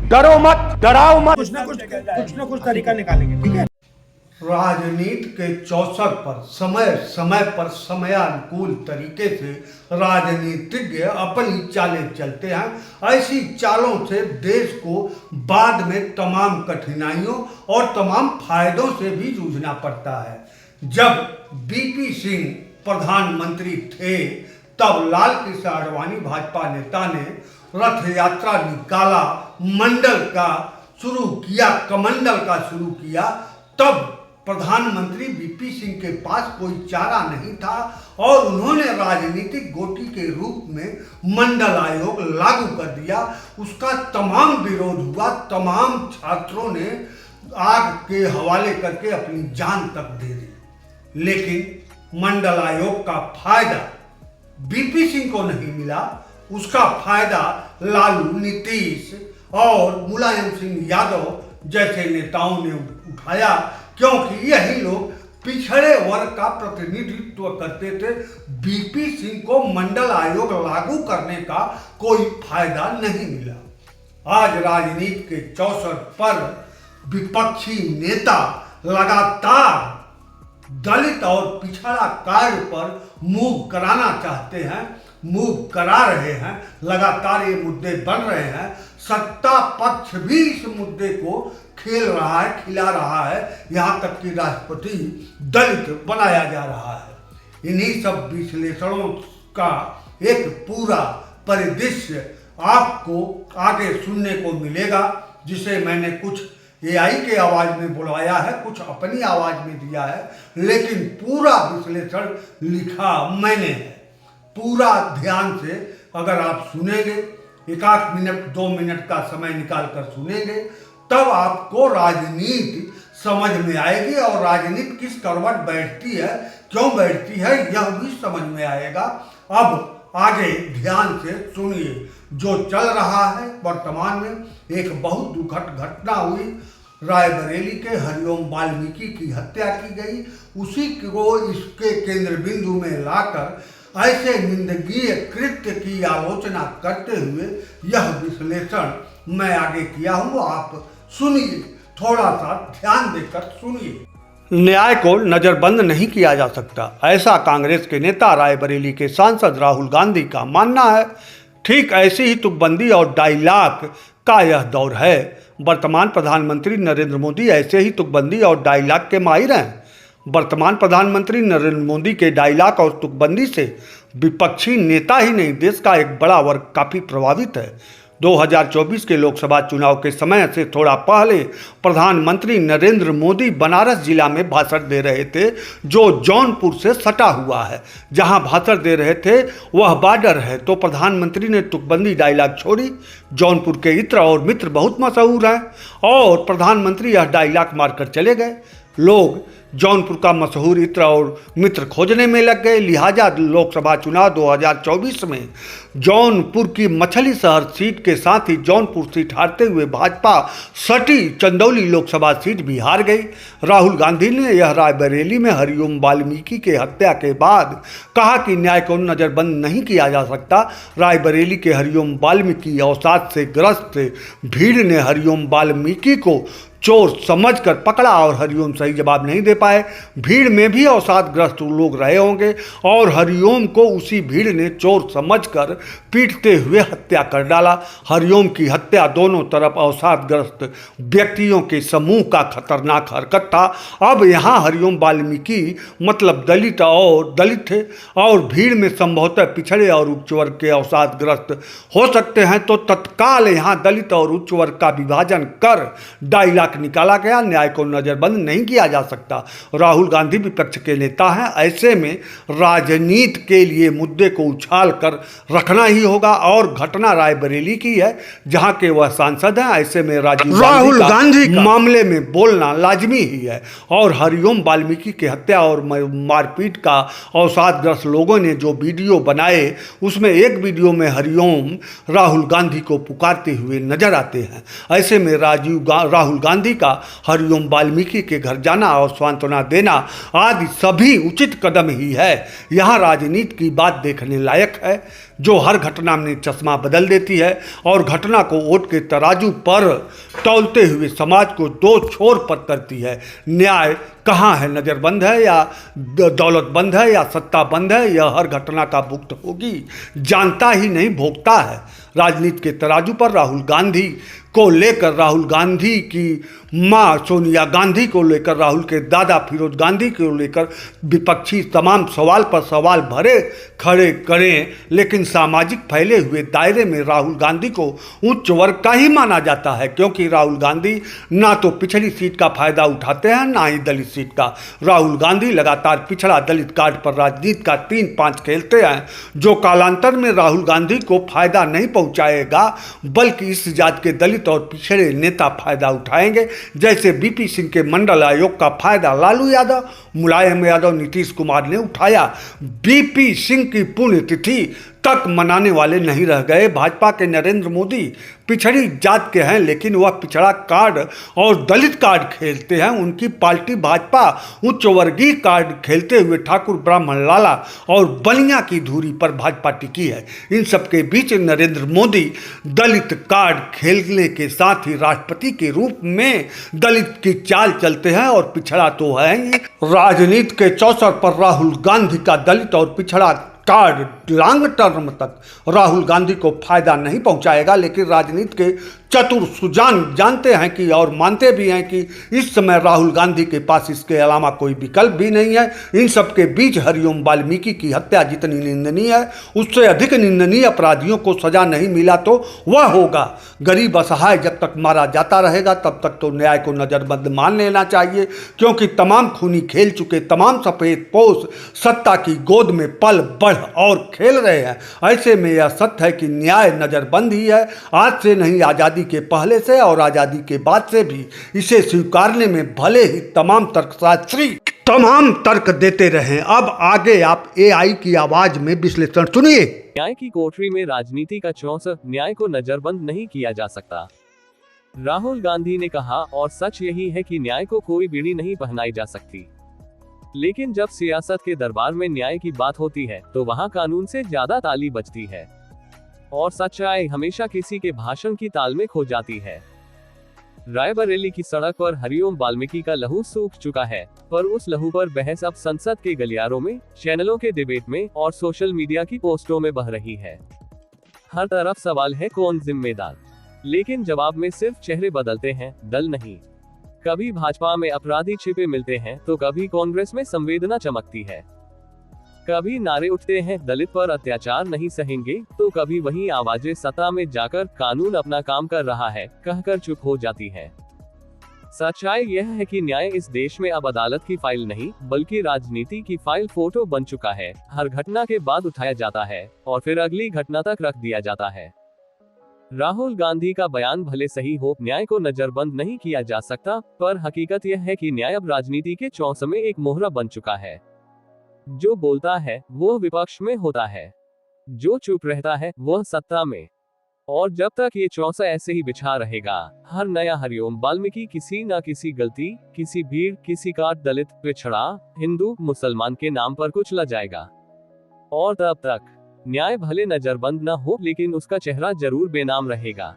डरो मत, डराओ मत। कुछ ना कुछ तरीका निकालेंगे, ठीक है। राजनीति के चौसर पर समय समय पर समयानुकूल तरीके से राजनीतिज्ञ अपनी चालें चलते हैं। ऐसी चालों से देश को बाद में तमाम कठिनाइयों और तमाम फायदों से भी जूझना पड़ता है। जब बीपी सिंह प्रधानमंत्री थे तब लाल कृष्ण आडवाणी भाजपा नेता ने रथ यात्रा निकाला, मंडल का शुरू किया, कमंडल का शुरू किया। तब प्रधानमंत्री बीपी सिंह के पास कोई चारा नहीं था और उन्होंने राजनीतिक गोटी के रूप में मंडल आयोग लागू कर दिया। उसका तमाम विरोध हुआ, तमाम छात्रों ने आग के हवाले करके अपनी जान तक दे दी, लेकिन मंडल आयोग का फायदा बीपी सिंह को नहीं मिला। उसका फायदा लालू, नीतीश और मुलायम सिंह यादव जैसे नेताओं ने उठाया, क्योंकि यही लोग पिछड़े वर्ग का प्रतिनिधित्व करते थे। बीपी सिंह को मंडल आयोग लागू करने का कोई फायदा नहीं मिला। आज राजनीति के चौसर पर विपक्षी नेता लगातार दलित और पिछड़ा कार्य पर मूव कराना चाहते हैं, मूव करा रहे हैं। लगातार ये मुद्दे बन रहे हैं। सत्ता पक्ष भी इस मुद्दे को खेल रहा है, खिला रहा है, यहाँ तक कि राष्ट्रपति दलित बनाया जा रहा है। इन्हीं सब विश्लेषणों का एक पूरा परिदृश्य आपको आगे सुनने को मिलेगा, जिसे मैंने कुछ एआई के आवाज में बुलवाया है, कुछ अपनी आवाज में दिया है, लेकिन पूरा विश्लेषण लिखा मैंने है। पूरा ध्यान से अगर आप सुनेंगे, एक आध मिनट 2 मिनट का समय निकाल कर सुनेंगे, तब आपको राजनीति समझ में आएगी और राजनीति किस करवट बैठती है, क्यों बैठती है, यह भी समझ में आएगा। अब आगे ध्यान से सुनिए। जो चल रहा है वर्तमान में, एक बहुत दुखद घटना हुई। रायबरेली के हरिओम वाल्मीकि की हत्या की गई। उसी को इसके केंद्र बिंदु में लाकर ऐसे निंदनीय कृत्य की आलोचना करते हुए यह विश्लेषण मैं आगे किया हूँ। आप सुनिए, थोड़ा सा ध्यान देकर सुनिए। न्याय को नजरबंद नहीं किया जा सकता, ऐसा कांग्रेस के नेता रायबरेली के सांसद राहुल गांधी का मानना है। ठीक ऐसी ही तुकबंदी और डायलॉग का यह दौर है। वर्तमान प्रधानमंत्री नरेंद्र मोदी ऐसे ही तुकबंदी और डायलॉग के माहिर हैं। वर्तमान प्रधानमंत्री नरेंद्र मोदी के डायलॉग और तुकबंदी से विपक्षी नेता ही नहीं, देश का एक बड़ा वर्ग काफ़ी प्रभावित है। 2024 के लोकसभा चुनाव के समय से थोड़ा पहले प्रधानमंत्री नरेंद्र मोदी बनारस जिला में भाषण दे रहे थे, जो जौनपुर से सटा हुआ है। जहां भाषण दे रहे थे वह बॉर्डर है, तो प्रधानमंत्री ने तुकबंदी डायलॉग छोड़ी। जौनपुर के इत्र और मित्र बहुत मशहूर हैं और प्रधानमंत्री यह डायलॉग मारकर चले गए। लोग जौनपुर का मशहूर इत्र और मित्र खोजने में लग गए। लिहाजा लोकसभा चुनाव 2024 में जौनपुर की मछली शहर सीट के साथ ही जौनपुर सीट हारते हुए भाजपा सटी चंदौली लोकसभा सीट भी हार गई। राहुल गांधी ने यह रायबरेली में हरिओम वाल्मीकि के हत्या के बाद कहा कि न्याय को नज़रबंद नहीं किया जा सकता। रायबरेली के हरिओम वाल्मीकि अवसाद से ग्रस्त भीड़ ने हरिओम वाल्मीकि को चोर समझकर पकड़ा और हरिओम सही जवाब नहीं दे पाए। भीड़ में भी अवसादग्रस्त लोग रहे होंगे और हरिओम को उसी भीड़ ने चोर समझकर पीटते हुए हत्या कर डाला। हरिओम की हत्या दोनों तरफ अवसादग्रस्त व्यक्तियों के समूह का खतरनाक हरकत था। अब यहाँ हरिओम वाल्मीकि मतलब दलित थे और भीड़ में संभवतः पिछड़े और उच्च वर्ग के अवसादग्रस्त हो सकते हैं, तो तत्काल यहाँ दलित और उच्च वर्ग का विभाजन कर डायलॉग निकाला गया। न्याय को नजरबंद नहीं किया जा सकता। राहुल गांधी विपक्ष के नेता हैं, ऐसे में राजनीति के लिए मुद्दे को उछाल कर रखना ही होगा। और घटना रायबरेली की है, जहां के वह सांसद हैं। ऐसे में राहुल गांधी का मामले में बोलना लाजमी ही है। और हरिओम वाल्मीकि की हत्या और मारपीट का अवसादग्रस्त लोगों ने जो वीडियो बनाए, उसमें एक वीडियो में हरिओम राहुल गांधी को पुकारते हुए नजर आते हैं। ऐसे में राहुल गांधी का हरिओम वाल्मीकि के घर जाना और सांत्वना देना आदि सभी उचित कदम ही है। यहाँ राजनीति की बात देखने लायक है। जो हर घटना में चश्मा बदल देती है और घटना को वोट के तराजू पर तौलते हुए समाज को दो छोर पर करती है। न्याय कहाँ है, नज़रबंद है या दौलतबंद है या सत्ताबंद है, यह हर घटना का भुगत होगी। जानता ही नहीं भोगता है। राजनीति के तराजू पर राहुल गांधी को लेकर, राहुल गांधी की मां सोनिया गांधी को लेकर, राहुल के दादा फिरोज गांधी को लेकर विपक्षी तमाम सवाल पर सवाल भरे खड़े करें, लेकिन सामाजिक फैले हुए दायरे में राहुल गांधी को उच्च वर्ग का ही माना जाता है, क्योंकि राहुल गांधी ना तो पिछड़ी सीट का फायदा उठाते हैं ना ही दलित सीट का। राहुल गांधी लगातार पिछड़ा दलित कार्ड पर राजनीति का 3-5 खेलते हैं, जो कालांतर में राहुल गांधी को फायदा नहीं पहुंचाएगा, बल्कि इस जात के दलित और पिछड़े नेता फायदा उठाएंगे। जैसे बीपी सिंह के मंडल आयोग का फायदा लालू यादव, मुलायम यादव, नीतीश कुमार ने उठाया। बीपी सिंह की पुण्यतिथि तक मनाने वाले नहीं रह गए। भाजपा के नरेंद्र मोदी पिछड़ी जात के हैं, लेकिन वह पिछड़ा कार्ड और दलित कार्ड खेलते हैं। उनकी पार्टी भाजपा उच्च वर्गीय कार्ड खेलते हुए ठाकुर ब्राह्मण लाला और बलिया की धुरी पर भाजपा टिकी है। इन सबके बीच नरेंद्र मोदी दलित कार्ड खेलने के साथ ही राष्ट्रपति के रूप में दलित की चाल चलते हैं, और पिछड़ा तो है ही। राजनीति के चौसर पर राहुल गांधी का दलित और पिछड़ा कार्ड लॉन्ग टर्म तक राहुल गांधी को फायदा नहीं पहुंचाएगा, लेकिन राजनीति के चतुर सुजान जानते हैं कि और मानते भी हैं कि इस समय राहुल गांधी के पास इसके अलावा कोई विकल्प भी नहीं है। इन सब के बीच हरिओम वाल्मीकि की हत्या जितनी निंदनीय है, उससे अधिक निंदनीय अपराधियों को सजा नहीं मिला तो वह होगा। गरीब असहाय जब तक मारा जाता रहेगा तब तक तो न्याय को नज़रबंद मान लेना चाहिए, क्योंकि तमाम खूनी खेल चुके तमाम सफ़ेद पोश सत्ता की गोद में पल बढ़ और खेल रहे हैं। ऐसे में यह सत्य है कि न्याय नज़रबंद ही है। आज से नहीं, आज़ादी के पहले से और आज़ादी के बाद से भी इसे स्वीकारने में भले ही तमाम तर्कशास्त्री तमाम तर्क देते रहें। अब आगे आप एआई की आवाज में विश्लेषण सुनिए। न्याय की कोठरी में राजनीति का चौसर, न्याय को नजरबंद नहीं किया जा सकता। राहुल गांधी ने कहा, और सच यही है कि न्याय को कोई बीड़ी नहीं पहनाई जा सकती। लेकिन जब सियासत के दरबार में न्याय की बात होती है तो वहां कानून से ज्यादा ताली बजती है, और सच्चाई हमेशा किसी के भाषण की ताल में खो जाती है। रायबरेली की सड़क पर हरिओम वाल्मीकि का लहू सूख चुका है, पर उस लहू पर बहस अब संसद के गलियारों में, चैनलों के डिबेट में और सोशल मीडिया की पोस्टों में बह रही है। हर तरफ सवाल है, कौन जिम्मेदार? लेकिन जवाब में सिर्फ चेहरे बदलते हैं, दल नहीं। कभी भाजपा में अपराधी छिपे मिलते हैं तो कभी कांग्रेस में संवेदना चमकती है। कभी नारे उठते हैं, दलित पर अत्याचार नहीं सहेंगे, तो कभी वही आवाजें सत्ता में जाकर कानून अपना काम कर रहा है कहकर चुप हो जाती है। सच्चाई यह है कि न्याय इस देश में अब अदालत की फाइल नहीं, बल्कि राजनीति की फाइल फोटो बन चुका है। हर घटना के बाद उठाया जाता है और फिर अगली घटना तक रख दिया जाता है। राहुल गांधी का बयान भले सही हो, न्याय को नजरबंद नहीं किया जा सकता, पर हकीकत यह है कि न्याय अब राजनीति के चौसर में एक मोहरा बन चुका है। जो बोलता है वो विपक्ष में होता है, जो चुप रहता है वह सत्ता में। और जब तक ये चौसर ऐसे ही बिछा रहेगा, हर नया हरिओम वाल्मीकि किसी न किसी गलती, किसी भीड़, किसी का दलित, पिछड़ा, हिंदू, मुसलमान के नाम पर कुचला जाएगा। और तब तक न्याय भले नजरबंद न हो, लेकिन उसका चेहरा जरूर बेनाम रहेगा।